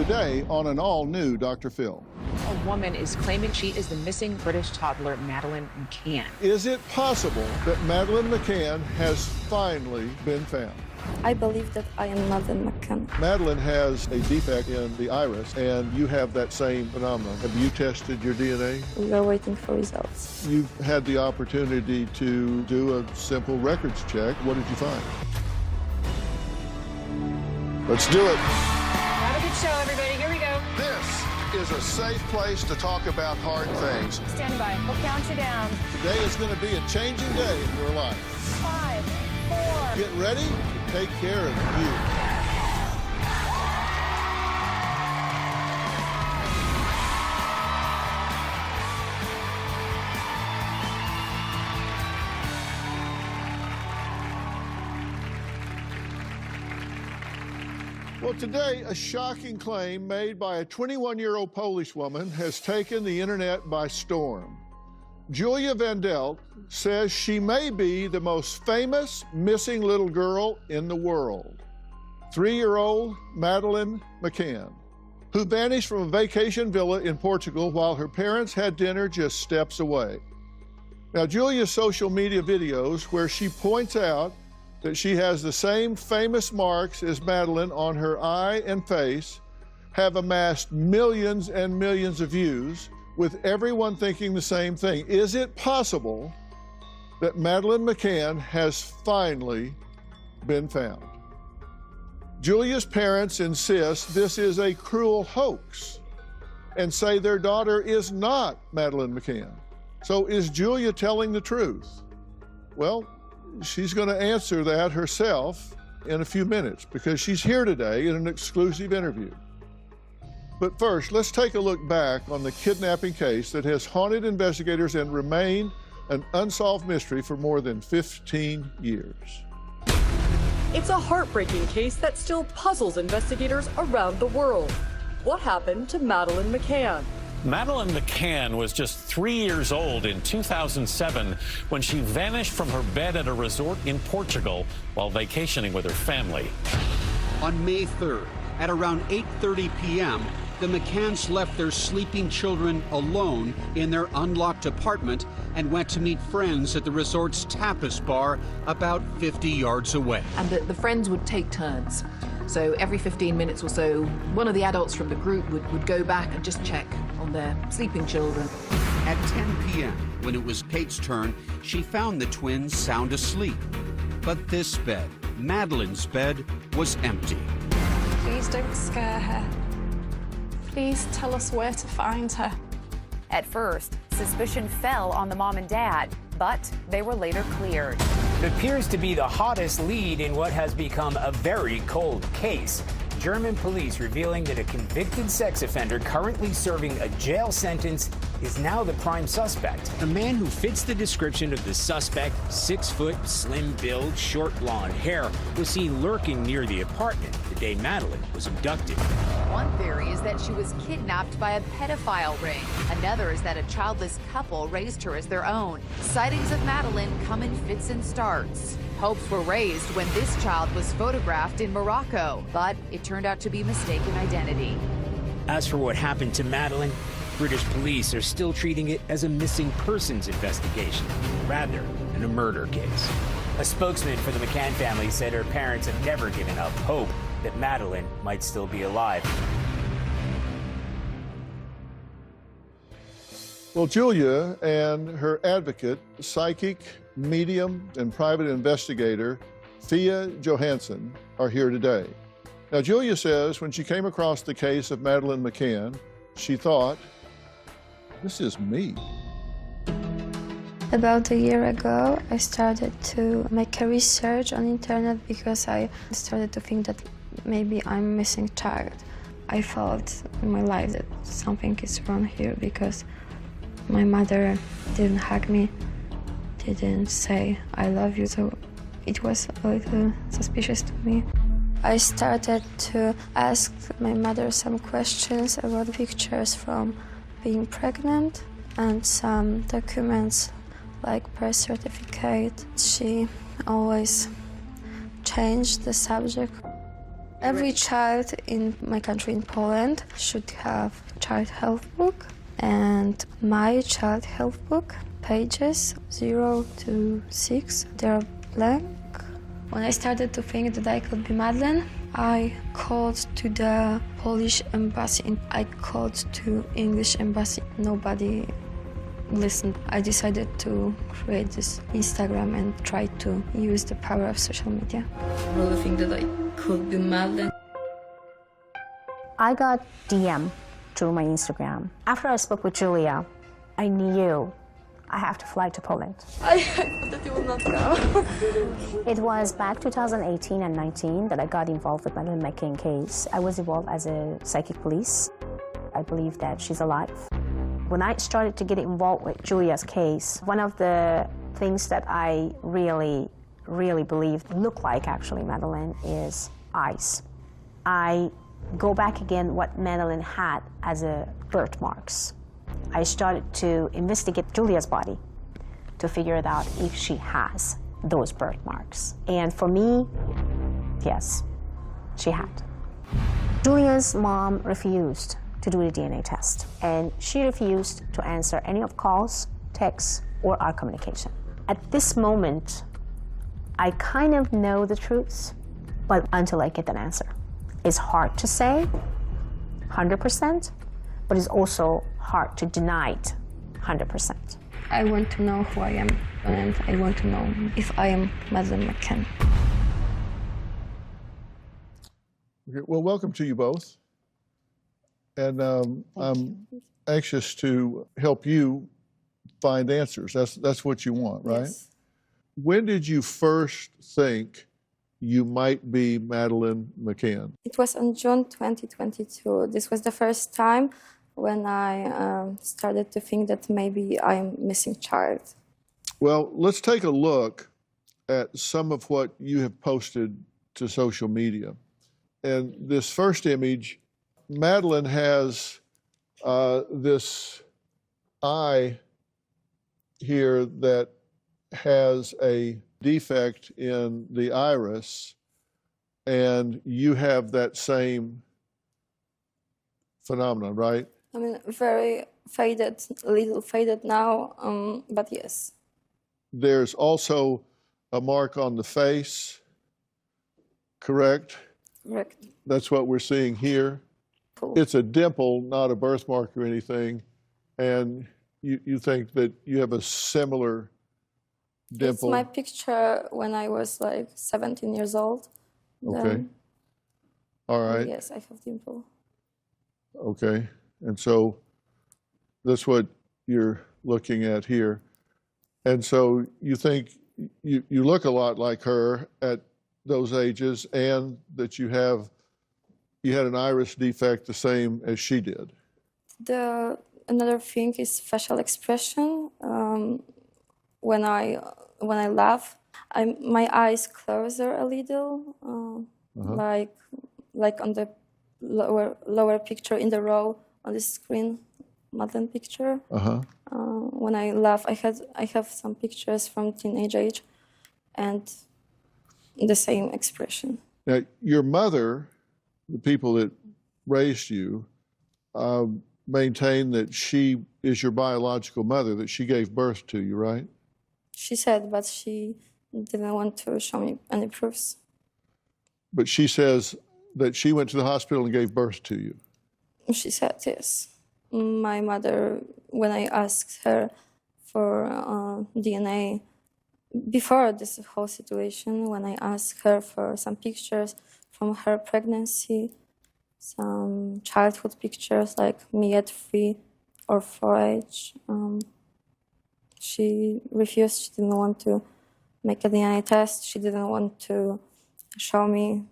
Today on an all-new Dr. Phil. A woman is claiming she is the missing British toddler Madeleine McCann. Is it possible that Madeleine McCann has finally been found? I believe that I am Madeleine McCann. Madeleine has a defect in the iris, and you have that same phenomenon. Have you tested your DNA? We are waiting for results. You've had the opportunity to do a simple records check. What did you find? Let's do it. Have a good show, everybody. Here we go. This is a safe place to talk about hard things. Stand by. We'll count you down. Today is going to be a changing day in your life. 5, 4. Get ready to take care of you. Well, today, a shocking claim made by a 21-year-old Polish woman has taken the internet by storm. Julia Vandelt says she may be the most famous missing little girl in the world. 3-year-old Madeleine McCann, who vanished from a vacation villa in Portugal while her parents had dinner just steps away. Now, Julia's social media videos where she points out that she has the same famous marks as Madeleine on her eye and face have amassed millions and millions of views, with everyone thinking the same thing. Is it possible that Madeleine McCann has finally been found? Julia's parents insist this is a cruel hoax and say their daughter is not Madeleine McCann. So is Julia telling the truth? Well, she's going to answer that herself in a few minutes because she's here today in an exclusive interview. But first, let's take a look back on the kidnapping case that has haunted investigators and remained an unsolved mystery for more than 15 years. It's a heartbreaking case that still puzzles investigators around the world. What happened to Madeleine McCann? Madeleine McCann was just 3 years old in 2007 when she vanished from her bed at a resort in Portugal while vacationing with her family. On May 3rd, at around 8:30 p.m., the McCanns left their sleeping children alone in their unlocked apartment and went to meet friends at the resort's tapas bar about 50 yards away. And the friends would take turns. So every 15 minutes or so, one of the adults from the group would go back and just check on their sleeping children. At 10 p.m., when it was Kate's turn, she found the twins sound asleep. But this bed, Madeleine's bed, was empty. Please don't scare her. Please tell us where to find her. At first, suspicion fell on the mom and dad, but they were later cleared. It appears to be the hottest lead in what has become a very cold case. German police revealing that a convicted sex offender currently serving a jail sentence is now the prime suspect. A man who fits the description of the suspect, 6 foot, slim build, short blonde hair, was seen lurking near the apartment the day Madeleine was abducted. One theory is that she was kidnapped by a pedophile ring. Another is that a childless couple raised her as their own. Sightings of Madeleine come in fits and starts. Hopes were raised when this child was photographed in Morocco, but it turned out to be mistaken identity. As for what happened to Madeleine, British police are still treating it as a missing persons investigation, rather than a murder case. A spokesman for the McCann family said her parents have never given up hope that Madeleine might still be alive. Well, Julia and her advocate, psychic, medium, and private investigator, Thea Johansson, are here today. Now, Julia says when she came across the case of Madeleine McCann, she thought, this is me. About a year ago, I started to make a research on internet because I started to think that maybe I'm a missing child. I felt in my life that something is wrong here because my mother didn't hug me, didn't say I love you, so it was a little suspicious to me. I started to ask my mother some questions about pictures from being pregnant and some documents like birth certificate. She always changed the subject. Every child in my country, in Poland, should have child health book, and my child health book, pages 0 to 6, they're blank. When I started to think that I could be Madeleine, I called to the Polish embassy. I called to English embassy. Nobody listened. I decided to create this Instagram and try to use the power of social media. I really think that I could be Madeleine. I got DM through my Instagram. After I spoke with Julia, I knew I have to fly to Poland. I thought that you would not come. It was back 2018 and 19 that I got involved with Madeleine McCann case. I was involved as a psychic police. I believe that she's alive. When I started to get involved with Julia's case, one of the things that I really believe look like actually Madeleine is eyes. I go back again what Madeleine had as a birthmarks. I started to investigate Julia's body to figure it out if she has those birthmarks. And for me, yes, she had. Julia's mom refused to do the DNA test, and she refused to answer any of calls, texts, or our communication. At this moment, I kind of know the truth, but until I get an answer. It's hard to say 100%, but it's also hard to deny it 100%. I want to know who I am, and I want to know if I am Madeleine McCann. Okay, well, welcome to you both. And I'm anxious to help you find answers. That's what you want, right? Yes. When did you first think you might be Madeleine McCann? It was on June 2022. This was the first time when I started to think that maybe I'm missing child. Well, let's take a look at some of what you have posted to social media. And this first image, Madeleine has this eye here that has a defect in the iris, and you have that same phenomenon, right? I mean, very faded, a little faded now, but yes. There's also a mark on the face, correct? Correct. That's what we're seeing here. Cool. It's a dimple, not a birthmark or anything, and you think that you have a similar dimple? It's my picture when I was like 17 years old. Okay. All right. Yes, I have dimple. Okay. And so that's what you're looking at here. And so you think you look a lot like her at those ages, and that you had an iris defect the same as she did. Another thing is facial expression. When I laugh, my eyes closer a little, like on the lower picture in the row on the screen, Madeleine picture. When I laugh, I have some pictures from teenage age, and the same expression. Now, your mother, the people that raised you, maintain that she is your biological mother, that she gave birth to you, right? She said, but she didn't want to show me any proofs. But she says that she went to the hospital and gave birth to you. She said yes. My mother, when I asked her for DNA, before this whole situation, when I asked her for some pictures from her pregnancy, some childhood pictures like me at 3 or 4 age, she refused. She didn't want to make a DNA test. She didn't want to show me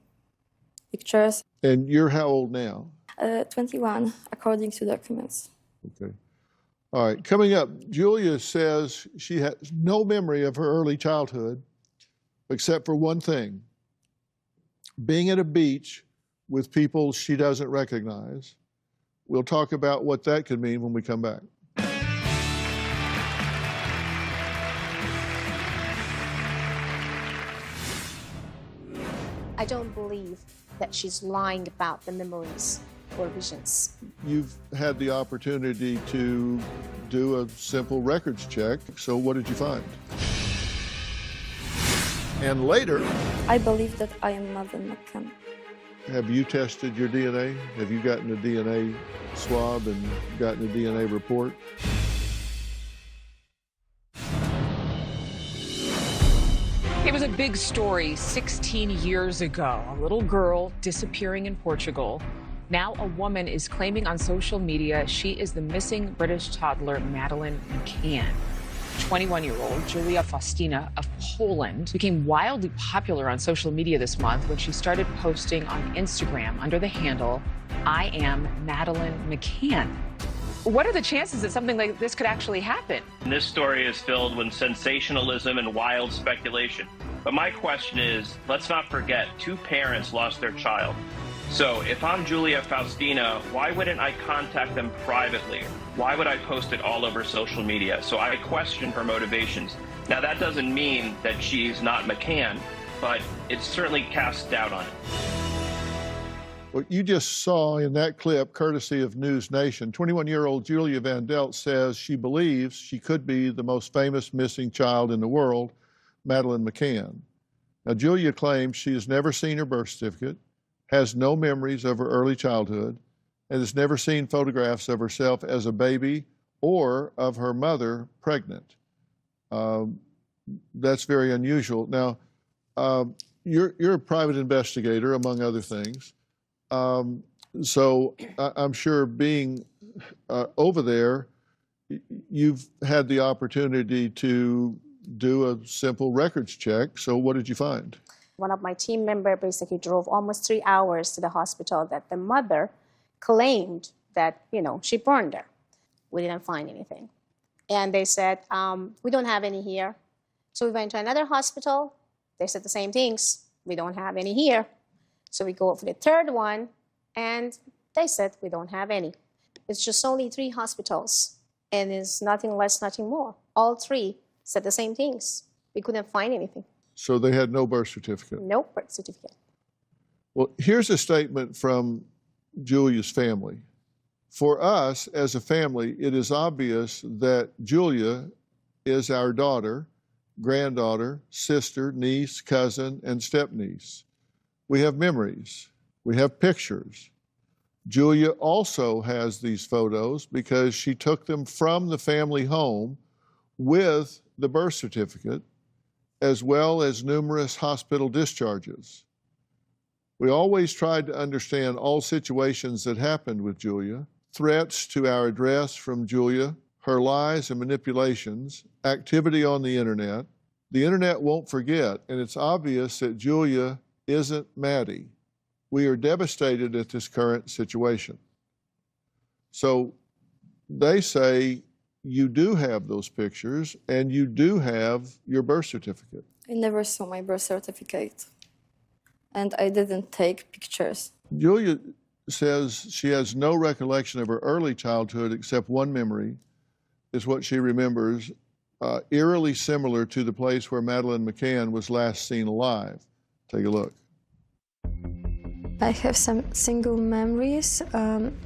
pictures. And you're how old now? 21, according to documents. Okay. All right. Coming up, Julia says she has no memory of her early childhood except for one thing: being at a beach with people she doesn't recognize. We'll talk about what that could mean when we come back. I don't believe that she's lying about the memories or visions. You've had the opportunity to do a simple records check, so what did you find? And later... I believe that I am Madeleine McCann. Have you tested your DNA? Have you gotten a DNA swab and gotten a DNA report? It was a big story 16 years ago. A little girl disappearing in Portugal. Now a woman is claiming on social media she is the missing British toddler Madeleine McCann. 21-year-old Julia Faustina of Poland became wildly popular on social media this month when she started posting on Instagram under the handle, I am Madeleine McCann. What are the chances that something like this could actually happen? This story is filled with sensationalism and wild speculation. But my question is, let's not forget, 2 parents lost their child. So if I'm Julia Faustina, why wouldn't I contact them privately? Why would I post it all over social media? So I question her motivations. Now, that doesn't mean that she's not McCann, but it certainly casts doubt on it. What you just saw in that clip, courtesy of News Nation, 21-year-old Julia Van Delt says she believes she could be the most famous missing child in the world, Madeleine McCann. Now, Julia claims she has never seen her birth certificate, has no memories of her early childhood, and has never seen photographs of herself as a baby or of her mother pregnant. That's very unusual. Now, you're a private investigator, among other things. So I'm sure being over there, you've had the opportunity to do a simple records check. So what did you find? One of my team members basically drove almost 3 hours to the hospital that the mother claimed that, she burned her. We didn't find anything. And they said, we don't have any here. So we went to another hospital. They said the same things. We don't have any here. So we go for the third one, and they said we don't have any. It's just only 3 hospitals, and it's nothing less, nothing more. All 3 said the same things. We couldn't find anything. So they had no birth certificate? No birth certificate. Well, here's a statement from Julia's family. For us as a family, it is obvious that Julia is our daughter, granddaughter, sister, niece, cousin, and stepniece. We have memories. We have pictures. Julia also has these photos because she took them from the family home with the birth certificate, as well as numerous hospital discharges. We always tried to understand all situations that happened with Julia, threats to our address from Julia, her lies and manipulations, activity on the internet. The internet won't forget, and it's obvious that Julia isn't Maddie. We are devastated at this current situation. So they say you do have those pictures and you do have your birth certificate. I never saw my birth certificate, and I didn't take pictures. Julia says she has no recollection of her early childhood except one memory, is what she remembers, eerily similar to the place where Madeleine McCann was last seen alive. Take a look. I have some single memories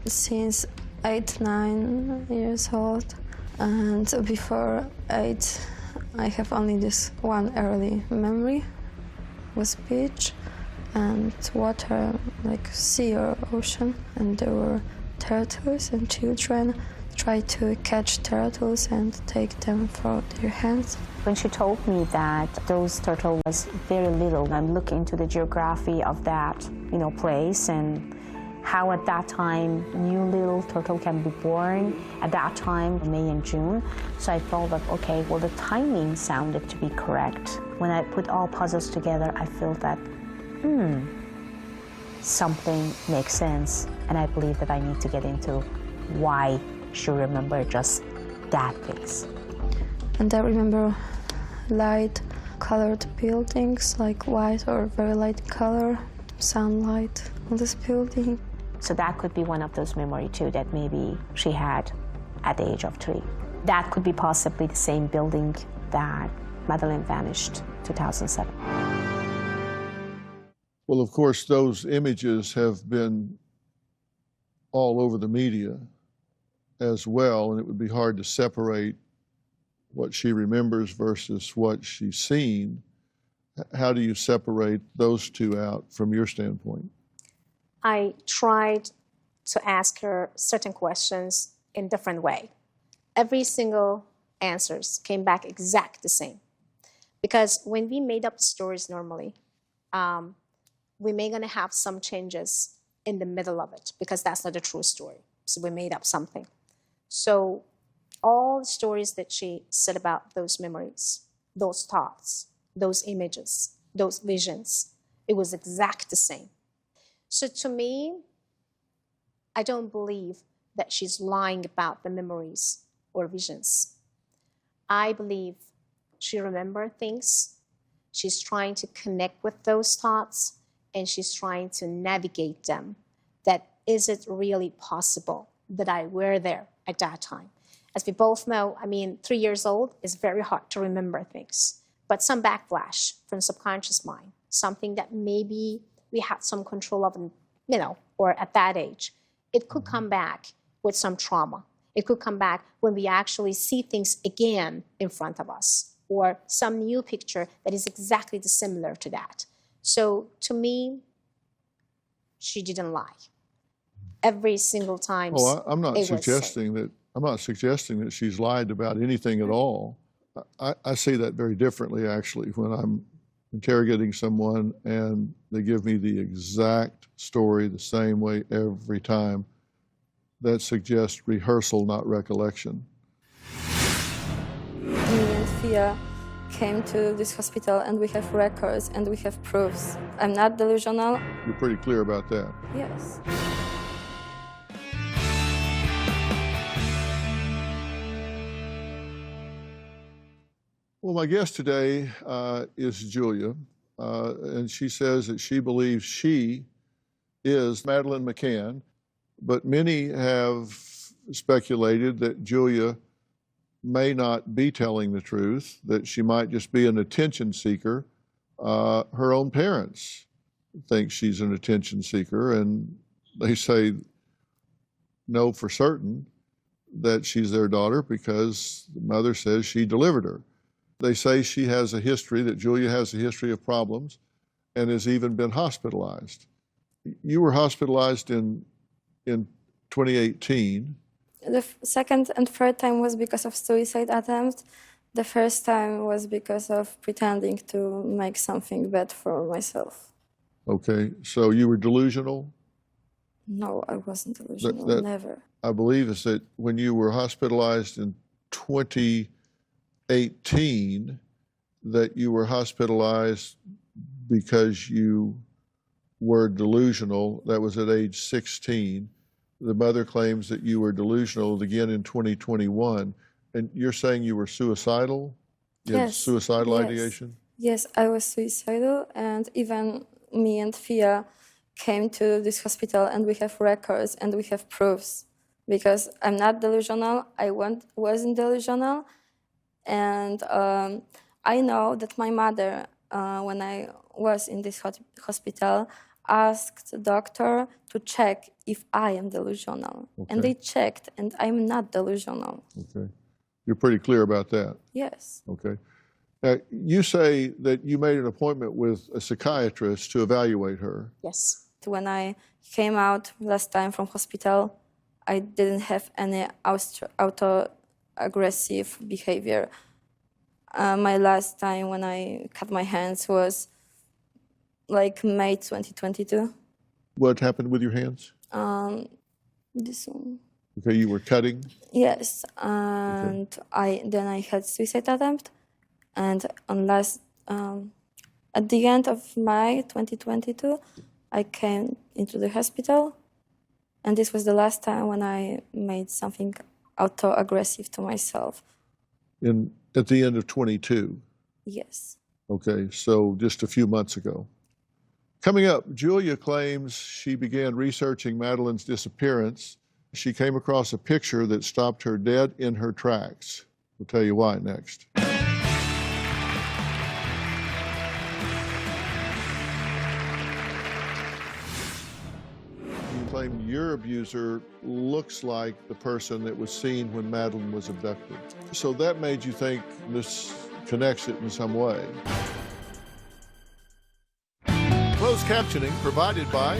since 8, 9 years old, and before 8 I have only this one early memory. It was beach and water, like sea or ocean, and there were turtles, and children tried to catch turtles and take them from their hands. When she told me that those turtles was very little, I'm looking into the geography of that, place, and how at that time new little turtle can be born at that time, May and June. So I felt that, okay, well, the timing sounded to be correct. When I put all puzzles together, I feel that, something makes sense, and I believe that I need to get into why she remembered just that place. And I remember light-colored buildings, like white or very light color, sunlight on this building. So that could be one of those memories too that maybe she had at the age of 3. That could be possibly the same building that Madeleine vanished 2007. Well, of course, those images have been all over the media as well, and it would be hard to separate what she remembers versus what she's seen. How do you separate those two out from your standpoint? I tried to ask her certain questions in different way. Every single answers came back exact the same. Because when we made up stories normally, we may gonna have some changes in the middle of it because that's not a true story. So we made up something. So all the stories that she said about those memories, those thoughts, those images, those visions, it was exact the same. So to me, I don't believe that she's lying about the memories or visions. I believe she remembers things, she's trying to connect with those thoughts, and she's trying to navigate them. That is it really possible that I were there at that time? As we both know, 3 years old is very hard to remember things, but some backlash from subconscious mind, something that maybe we had some control of, or at that age, it could come back with some trauma. It could come back when we actually see things again in front of us, or some new picture that is exactly similar to that. So to me, she didn't lie. Every single time. Well, I'm not suggesting that she's lied about anything at all. I see that very differently, actually, when I'm interrogating someone and they give me the exact story the same way every time. That suggests rehearsal, not recollection. Me and Fia came to this hospital and we have records and we have proofs. I'm not delusional. You're pretty clear about that. Yes. Well, my guest today is Julia, and she says that she believes she is Madeleine McCann, but many have speculated that Julia may not be telling the truth, that she might just be an attention seeker. Her own parents think she's an attention seeker, and they say no for certain that she's their daughter because the mother says she delivered her. They say she has a history, that Julia has a history of problems and has even been hospitalized. You were hospitalized in 2018. The second and third time was because of suicide attempt. The first time was because of pretending to make something bad for myself. Okay, so you were delusional? No, I wasn't delusional, never. I believe is that when you were hospitalized in 2018, that you were hospitalized because you were delusional. That was at age 16. The mother claims that you were delusional again in 2021. And you're saying you were suicidal? You had suicidal ideation? Yes, I was suicidal, and even me and Fia came to this hospital and we have records and we have proofs. Because I'm not delusional, I wasn't delusional. And I know that my mother, when I was in this hospital, asked the doctor to check if I am delusional. Okay. And they checked, and I'm not delusional. Okay. You're pretty clear about that? Yes. Okay. Now, you say that you made an appointment with a psychiatrist to evaluate her. Yes. When I came out last time from hospital, I didn't have any auto-aggressive behavior. My last time when I cut my hands was like May 2022. What happened with your hands? This one. Okay, you were cutting? Yes, and okay. Then I had suicide attempt, and at the end of May 2022, I came into the hospital, and this was the last time when I made something auto-aggressive to myself. At the end of 22? Yes. Okay, so just a few months ago. Coming up, Julia claims she began researching Madeleine's disappearance. She came across a picture that stopped her dead in her tracks. We'll tell you why next. claim your abuser looks like the person that was seen when Madeline was abducted. So that made you think this connects it in some way. Closed captioning provided by...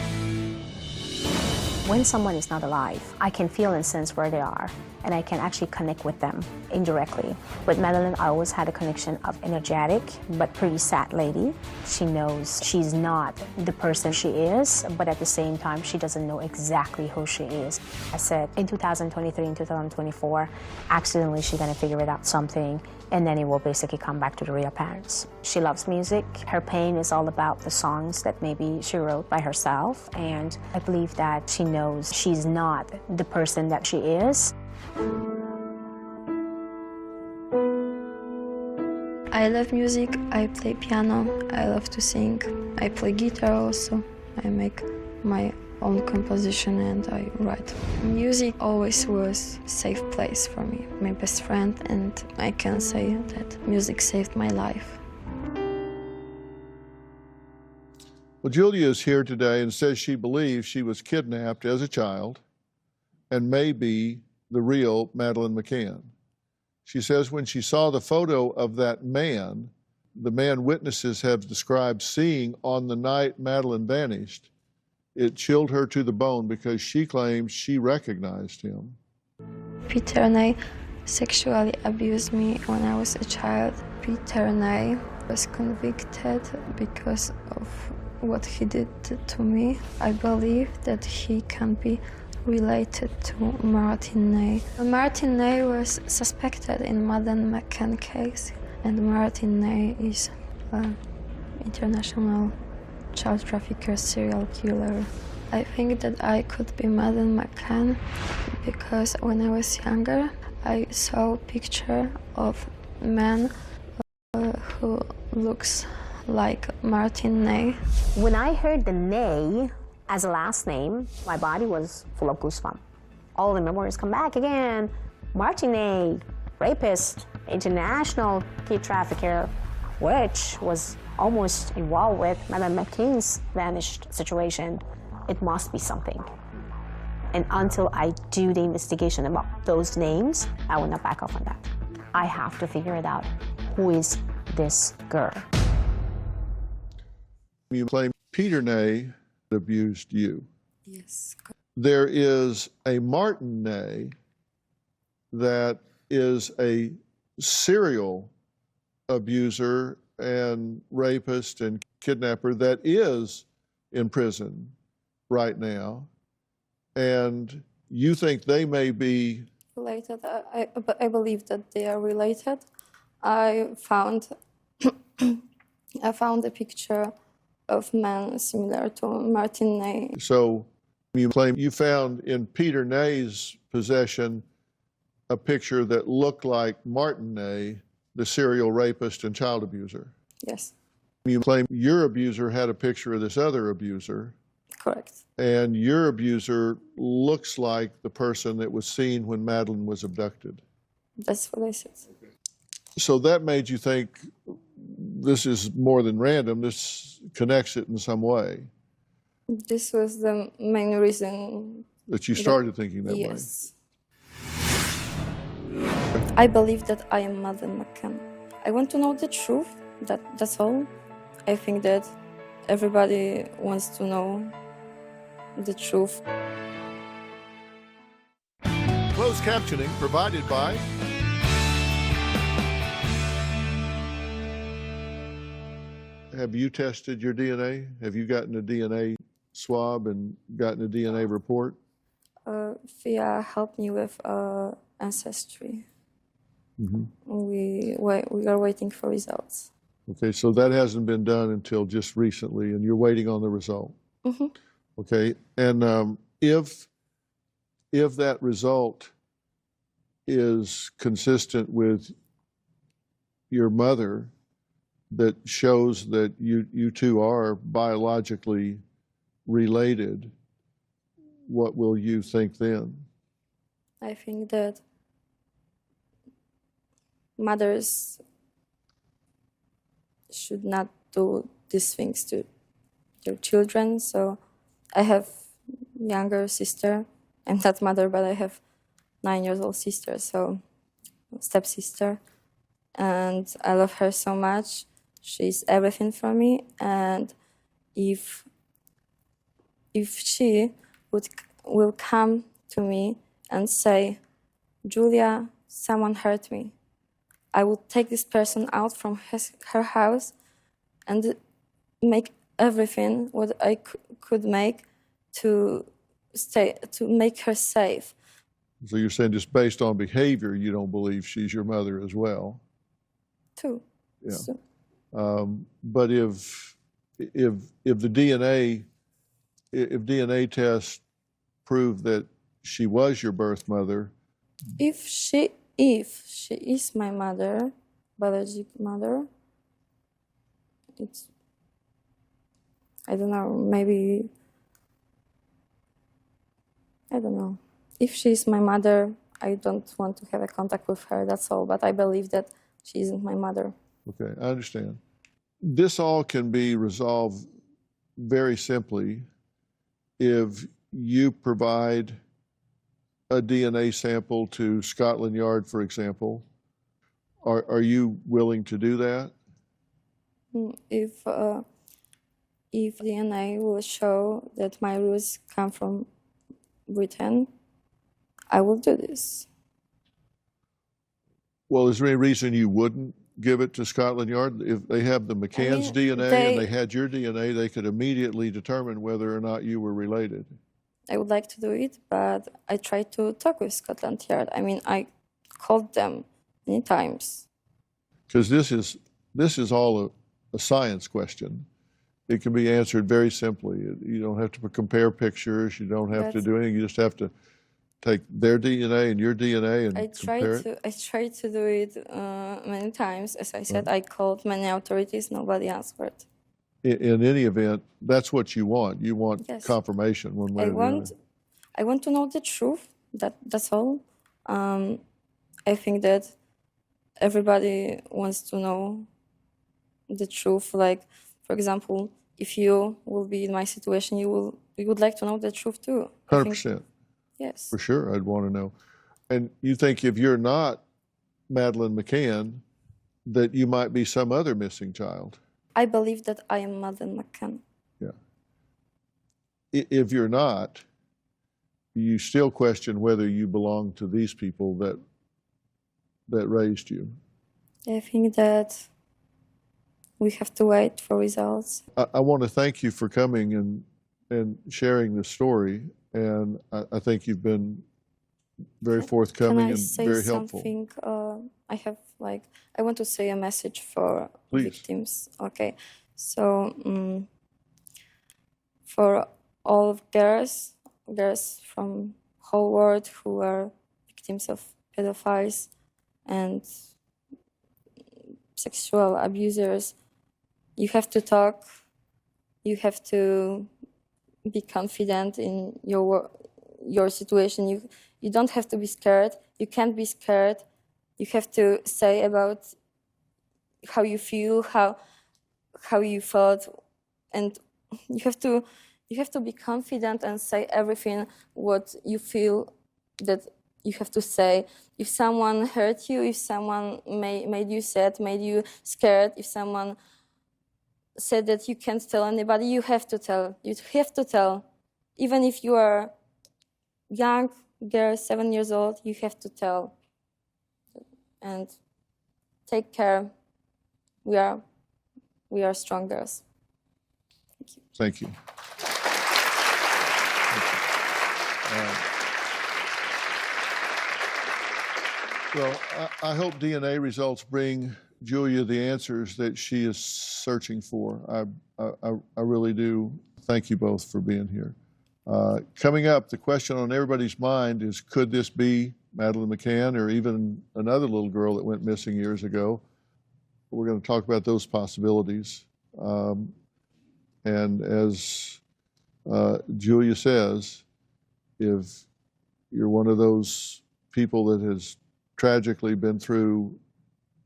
When someone is not alive, I can feel and sense where they are, and I can actually connect with them indirectly. With Madeline, I always had a connection of energetic but pretty sad lady. She knows she's not the person she is, but at the same time, she doesn't know exactly who she is. I said, in 2023 and 2024, accidentally she's gonna figure it out something, and then it will basically come back to the real parents. She loves music. Her pain is all about the songs that maybe she wrote by herself, and I believe that she knows she's not the person that she is. I love music, I play piano, I love to sing, I play guitar also, I make my own composition and I write. Music always was a safe place for me, my best friend, and I can say that music saved my life. Well, Julia is here today and says she believes she was kidnapped as a child and may be the real Madeleine McCann. She says when she saw the photo of that man, the man witnesses have described seeing on the night Madeleine vanished, it chilled her to the bone because she claims she recognized him. Peter and I sexually abused me when I was a child. Peter and I was convicted because of what he did to me. I believe that he can be related to Martin Ney. Martin Ney was suspected in Madeleine McCann case, and Martin Ney is an international child trafficker, serial killer. I think that I could be Madeleine McCann because when I was younger, I saw a picture of a man who looks like Martin Ney. When I heard the Ney as a last name, my body was full of goosebumps. All the memories come back again. Martin Ney, rapist, international kid trafficker, which was almost involved with Madeleine McCann's vanished situation. It must be something. And until I do the investigation about those names, I will not back off on that. I have to figure it out. Who is this girl? You claim Peter Ney abused you. Yes. There is a Martin Ney that is a serial abuser and rapist and kidnapper that is in prison right now, and you think they may be Related. I believe that they are related. I found a picture of man similar to Martin Ney. So you claim you found in Peter Ney's possession a picture that looked like Martin Ney, the serial rapist and child abuser. Yes. You claim your abuser had a picture of this other abuser. Correct. And your abuser looks like the person that was seen when Madeleine was abducted. That's what I said. So that made you think this is more than random, this connects it in some way. This was the main reason That you started thinking that way. Yes. I believe that I am Madeleine McCann. I want to know the truth, that's all. I think that everybody wants to know the truth. Closed captioning provided by Have you tested your DNA? Have you gotten a DNA swab and gotten a DNA report? Fia helped me with ancestry. Mm-hmm. We are waiting for results. Okay, so that hasn't been done until just recently, and you're waiting on the result. Mm-hmm. Okay, and if that result is consistent with your mother, that shows that you two are biologically related, what will you think then? I think that mothers should not do these things to their children, so I have younger sister. I'm not mother, but I have 9-year-old sister, so stepsister. And I love her so much. She's everything for me. And if she will come to me and say, Julia, someone hurt me, I will take this person out from her house and make everything what I could make to make her safe. So you're saying just based on behavior, you don't believe she's your mother as well? Too. Yeah. So. But if the DNA tests prove that she was your birth mother, if she is my mother, biological mother, it's, I don't know, maybe, I don't know. If she is my mother, I don't want to have a contact with her, that's all. But I believe that she isn't my mother. Okay, I understand. This all can be resolved very simply if you provide a DNA sample to Scotland Yard, for example. Are you willing to do that? If DNA will show that my roots come from Britain, I will do this. Well, is there any reason you wouldn't give it to Scotland Yard? If they have the McCann's DNA and they had your DNA, they could immediately determine whether or not you were related. I would like to do it, but I tried to talk with Scotland Yard. I mean, I called them many times. Because this is all a science question. It can be answered very simply. You don't have to compare pictures. You don't have to do anything. You just have to take their DNA and your DNA and compare it. I tried to do it many times. As I said, I called many authorities. Nobody answered. In any event, that's what you want. You want confirmation one way or the other. I want to know the truth. That's all. I think that everybody wants to know the truth. Like, for example, if you will be in my situation, you would like to know the truth too. 100%. Yes. For sure, I'd want to know. And you think if you're not Madeleine McCann, that you might be some other missing child? I believe that I am Madeleine McCann. Yeah. If you're not, you still question whether you belong to these people that raised you. I think that we have to wait for results. I want to thank you for coming and sharing this story, and I think you've been very forthcoming and very helpful. Can I say something? I want to say a message for victims. Okay, so for all of girls from whole world who are victims of pedophiles and sexual abusers, you have to talk. You have to be confident in your situation. You don't have to be scared. You can't be scared. You have to say about how you feel, how you felt, and you have to be confident and say everything what you feel that you have to say. If someone hurt you, if someone made you sad, made you scared, if someone said that you can't tell anybody, you have to tell. You have to tell. Even if you are young girl, 7 years old, you have to tell. And take care. We are strong girls. Thank you. Well, I hope DNA results bring Julia the answers that she is searching for. I really do. Thank you both for being here. Coming up, the question on everybody's mind is, could this be Madeleine McCann or even another little girl that went missing years ago? We're going to talk about those possibilities. And as Julia says, if you're one of those people that has tragically been through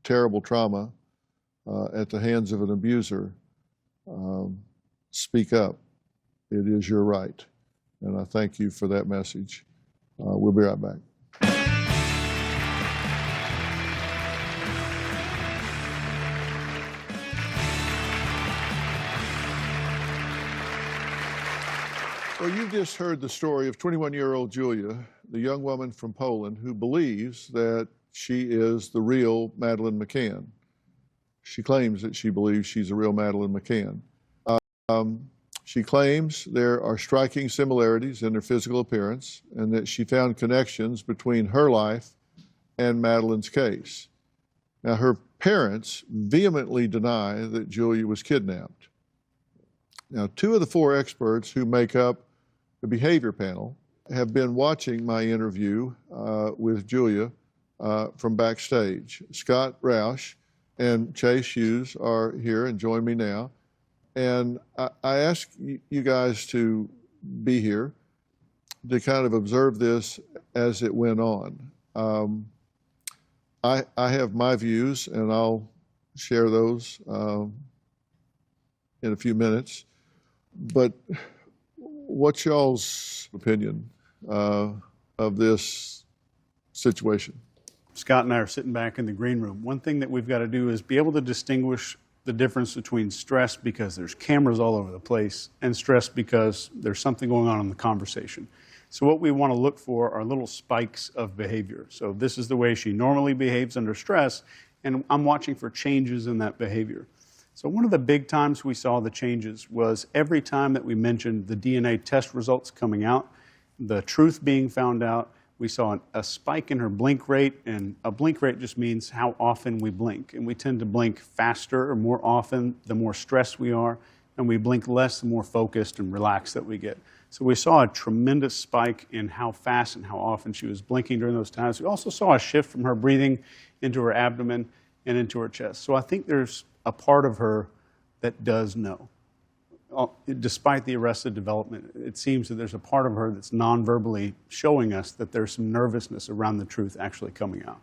terrible trauma at the hands of an abuser, speak up. It is your right. And I thank you for that message. We'll be right back. Well, you've just heard the story of 21-year-old Julia, the young woman from Poland who believes that she is the real Madeleine McCann. She claims that she believes she's the real Madeleine McCann. She claims there are striking similarities in her physical appearance and that she found connections between her life and Madeleine's case. Now, her parents vehemently deny that Julia was kidnapped. Now, 2 of the 4 experts who make up the behavior panel have been watching my interview with Julia from backstage. Scott Roush and Chase Hughes are here and join me now. And I asked you guys to be here to kind of observe this as it went on. I have my views, and I'll share those in a few minutes. But what's y'all's opinion of this situation? Scott and I are sitting back in the green room. One thing that we've got to do is be able to distinguish the difference between stress because there's cameras all over the place and stress because there's something going on in the conversation. So what we want to look for are little spikes of behavior. So this is the way she normally behaves under stress, and I'm watching for changes in that behavior. So one of the big times we saw the changes was every time that we mentioned the DNA test results coming out, the truth being found out, we saw a spike in her blink rate, and a blink rate just means how often we blink. And we tend to blink faster or more often the more stressed we are, and we blink less the more focused and relaxed that we get. So we saw a tremendous spike in how fast and how often she was blinking during those times. We also saw a shift from her breathing into her abdomen and into her chest. So I think there's a part of her that does know. Despite the arrested development, it seems that there's a part of her that's non-verbally showing us that there's some nervousness around the truth actually coming out.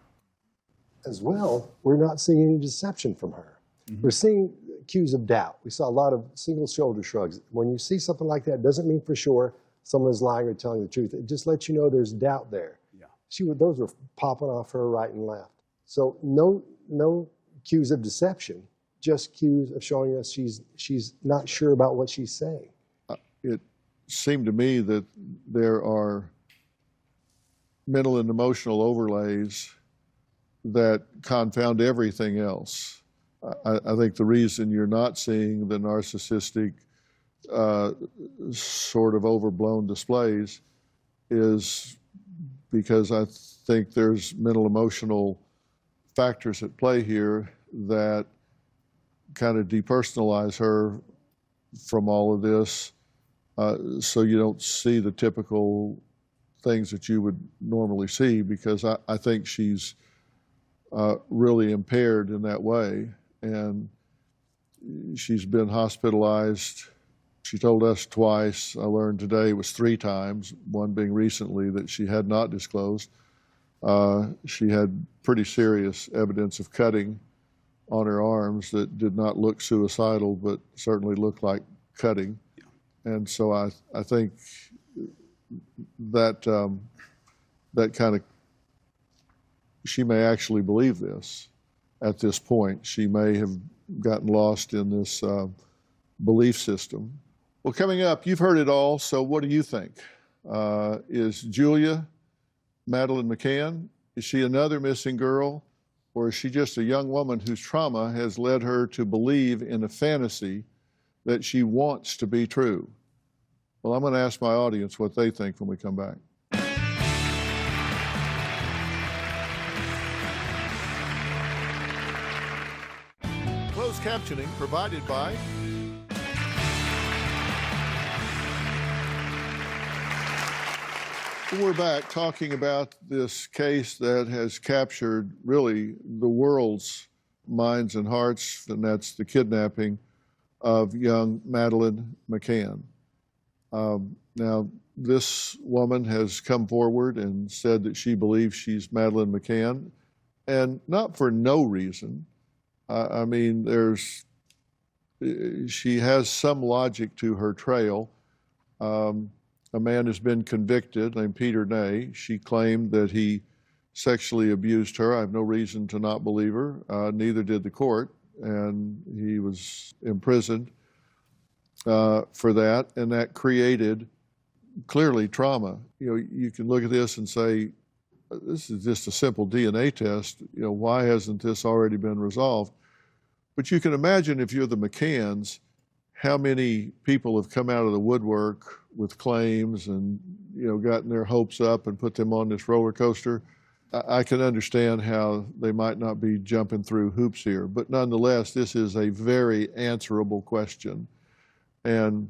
As well, we're not seeing any deception from her. We're seeing cues of doubt. We saw a lot of single shoulder shrugs. When you see something like that, it doesn't mean for sure someone is lying or telling the truth. It just lets you know there's doubt there. Yeah. Those were popping off her right and left. So no cues of deception. Just cues of showing us she's not sure about what she's saying. It seemed to me that there are mental and emotional overlays that confound everything else. I think the reason you're not seeing the narcissistic sort of overblown displays is because I think there's mental emotional factors at play here that kind of depersonalize her from all of this, so you don't see the typical things that you would normally see, because I think she's really impaired in that way, and she's been hospitalized. She told us twice. I learned today it was 3 times, one being recently that she had not disclosed. She had pretty serious evidence of cutting on her arms that did not look suicidal, but certainly looked like cutting. Yeah. And so I think that that kind of, she may actually believe this at this point. She may have gotten lost in this belief system. Well, coming up, you've heard it all, so what do you think? Is Julia Madeleine McCann? Is she another missing girl? Or is she just a young woman whose trauma has led her to believe in a fantasy that she wants to be true? Well, I'm going to ask my audience what they think when we come back. Closed captioning provided by We're back talking about this case that has captured really the world's minds and hearts, and that's the kidnapping of young Madeleine McCann. Now, this woman has come forward and said that she believes she's Madeleine McCann, and not for no reason. I mean, she has some logic to her trail. a man has been convicted named Peter Ney. She claimed that he sexually abused her. I have no reason to not believe her. Neither did the court, and he was imprisoned for that, and that created clearly trauma. You know, you can look at this and say, this is just a simple DNA test. You know, why hasn't this already been resolved? But you can imagine if you're the McCanns, how many people have come out of the woodwork with claims and, you know, gotten their hopes up and put them on this roller coaster. I can understand how they might not be jumping through hoops here, but nonetheless, this is a very answerable question. And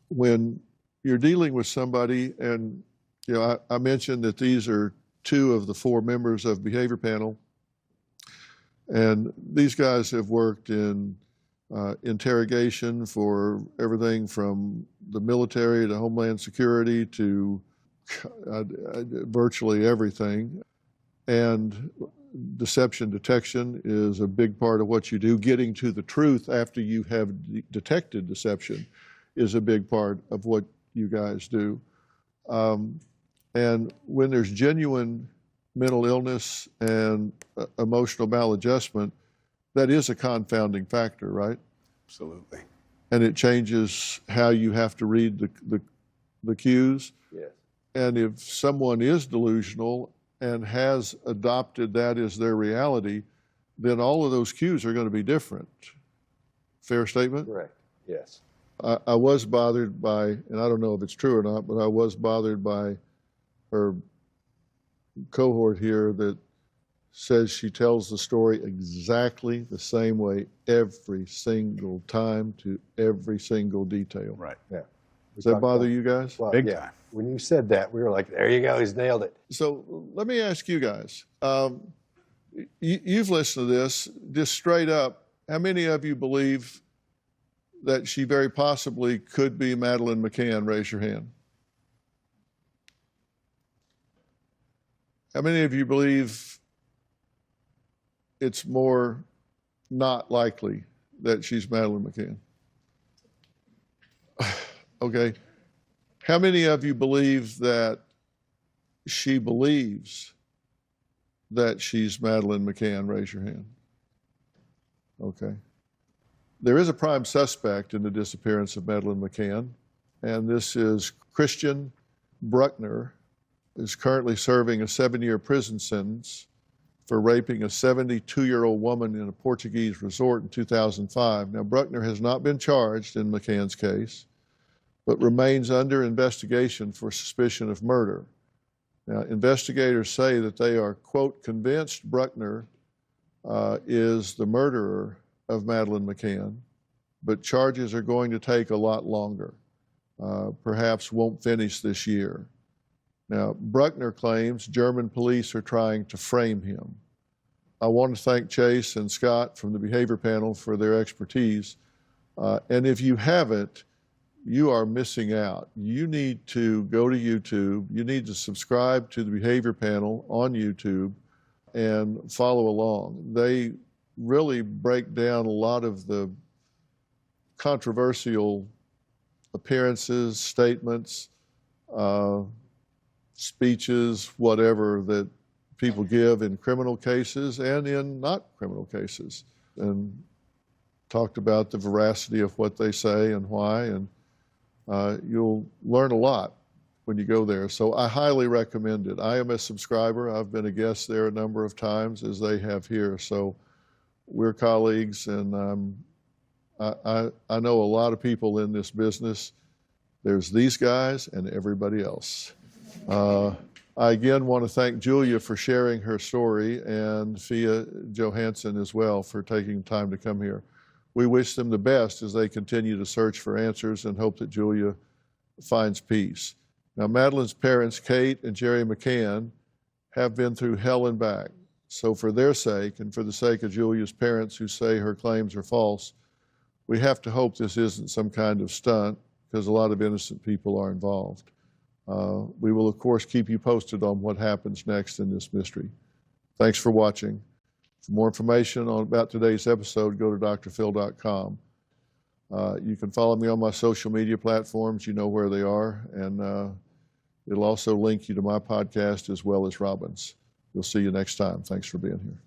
when you're dealing with somebody, and you know, I mentioned that these are 2 of the 4 members of behavior panel, and these guys have worked in interrogation for everything from the military to Homeland Security to virtually everything. And deception detection is a big part of what you do. Getting to the truth after you have detected deception is a big part of what you guys do. And when there's genuine mental illness and emotional maladjustment, that is a confounding factor, right? Absolutely. And it changes how you have to read the cues. Yes. And if someone is delusional and has adopted that as their reality, then all of those cues are going to be different. Fair statement? Correct. Yes. I was bothered by, and I don't know if it's true or not, but I was bothered by her cohort here that says she tells the story exactly the same way every single time to every single detail. Right. Yeah. Does that bother you guys? Well, Big yeah. time. When you said that, we were like, there you go, he's nailed it. So let me ask you guys, you've listened to this, just straight up, how many of you believe that she very possibly could be Madeleine McCann? Raise your hand. How many of you believe it's more not likely that she's Madeleine McCann? Okay. How many of you believe that she believes that she's Madeleine McCann? Raise your hand. Okay. There is a prime suspect in the disappearance of Madeleine McCann, and this is Christian Bruckner, is currently serving a 7-year prison sentence for raping a 72-year-old woman in a Portuguese resort in 2005. Now, Bruckner has not been charged in McCann's case, but remains under investigation for suspicion of murder. Now, investigators say that they are, quote, convinced Bruckner is the murderer of Madeleine McCann, but charges are going to take a lot longer, perhaps won't finish this year. Now, Bruckner claims German police are trying to frame him. I want to thank Chase and Scott from the behavior panel for their expertise. And if you haven't, you are missing out. You need to go to YouTube. You need to subscribe to the behavior panel on YouTube and follow along. They really break down a lot of the controversial appearances, statements, speeches, whatever that people give in criminal cases and in not criminal cases, and talked about the veracity of what they say and why, and you'll learn a lot when you go there. So I highly recommend it. I am a subscriber. I've been a guest there a number of times, as they have here. So we're colleagues, and I know a lot of people in this business. There's these guys and everybody else. I again want to thank Julia for sharing her story, and Fia Johansson as well for taking time to come here. We wish them the best as they continue to search for answers and hope that Julia finds peace. Now, Madeleine's parents, Kate and Jerry McCann, have been through hell and back. So for their sake and for the sake of Julia's parents who say her claims are false, we have to hope this isn't some kind of stunt, because a lot of innocent people are involved. We will, of course, keep you posted on what happens next in this mystery. Thanks for watching. For more information about today's episode, go to drphil.com. You can follow me on my social media platforms. You know where they are. And it'll also link you to my podcast as well as Robin's. We'll see you next time. Thanks for being here.